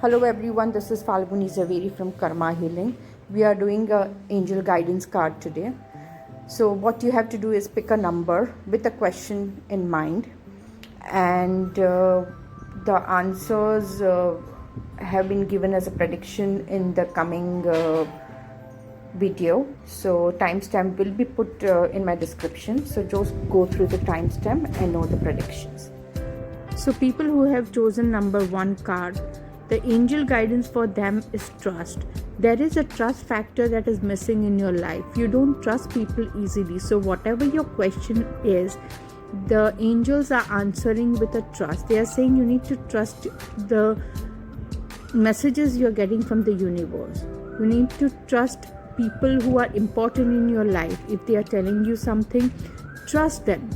Hello everyone, this is Falguni Zaveri from Karma Healing. We are doing a angel guidance card today. So what you have to do is pick a number with a question in mind, and the answers have been given as a prediction in the coming video. So timestamp will be put in my description. So just go through the timestamp and know the predictions. So people who have chosen number 1 card, the angel guidance for them is trust. There is a trust factor that is missing in your life. You don't trust people easily. So whatever your question is, the angels are answering with a trust. They are saying you need to trust the messages you're getting from the universe. You need to trust people who are important in your life. If they are telling you something, trust them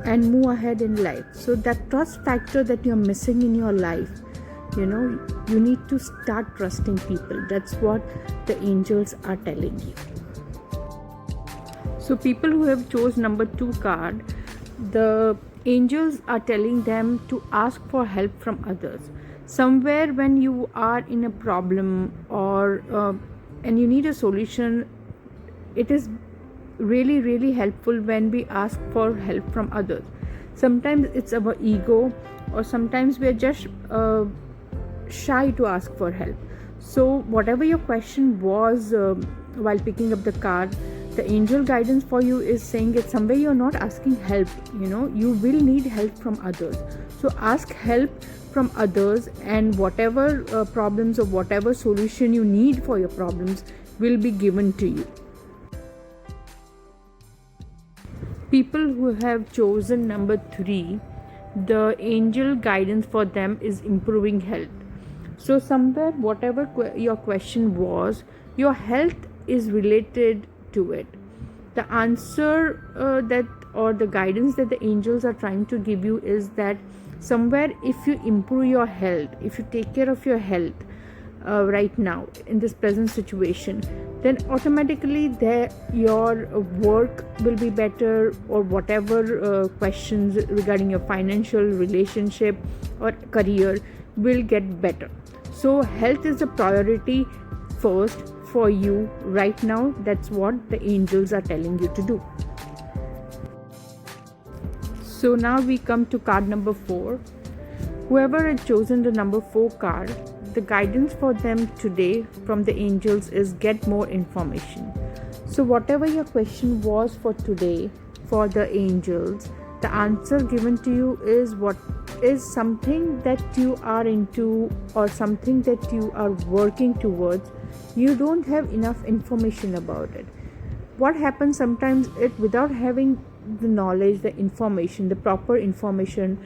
and move ahead in life. So that trust factor that you're missing in your life, you need to start trusting people. That's what the angels are telling you. So people who have chose number 2 card, the angels are telling them to ask for help from others. Somewhere when you are in a problem or and you need a solution, it is really, really helpful when we ask for help from others. Sometimes it's our ego, or sometimes we are just shy to ask for help. So whatever your question was while picking up the card, the angel guidance for you is saying that somewhere you're not asking help. You will need help from others. So ask help from others, and whatever problems or whatever solution you need for your problems will be given to you. People who have chosen number 3, the angel guidance for them is improving health. So somewhere whatever your question was, your health is related to it. The answer or the guidance that the angels are trying to give you is that somewhere if you improve your health, if you take care of your health right now in this present situation, then automatically your work will be better, or whatever questions regarding your financial, relationship or career will get better. So health is a priority first for you right now. That's what the angels are telling you to do. So now we come to card number 4. Whoever had chosen the number 4 card, the guidance for them today from the angels is get more information. So whatever your question was for today for the angels, the answer given to you is what is something that you are into or something that you are working towards. You don't have enough information about it. What happens sometimes, without having the knowledge, the information, the proper information,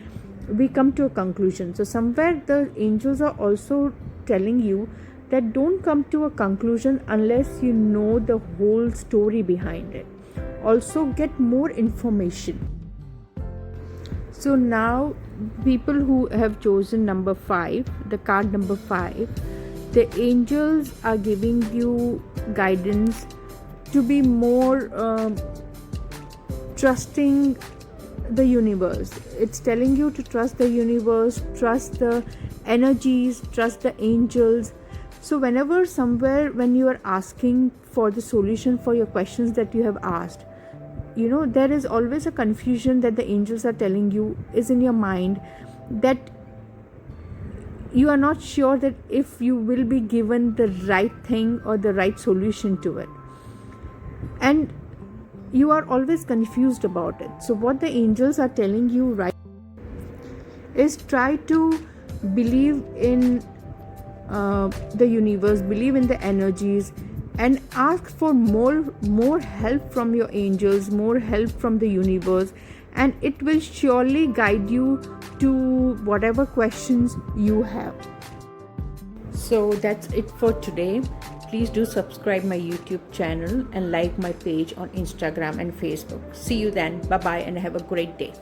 we come to a conclusion. So somewhere the angels are also telling you that don't come to a conclusion unless you know the whole story behind it. Also get more information. So now people who have chosen number 5, the card number 5, the angels are giving you guidance to be more trusting the universe. It's telling you to trust the universe, trust the energies, trust the angels. So whenever somewhere when you are asking for the solution for your questions that you have asked, there is always a confusion that the angels are telling you is in your mind, that you are not sure that if you will be given the right thing or the right solution to it, and you are always confused about it. So what the angels are telling you right is try to believe in the universe, believe in the energies, and ask for more help from your angels, more help from the universe, and it will surely guide you to whatever questions you have. So that's it for today. Please do subscribe my YouTube channel and like my page on Instagram and Facebook. See you then. Bye bye and have a great day.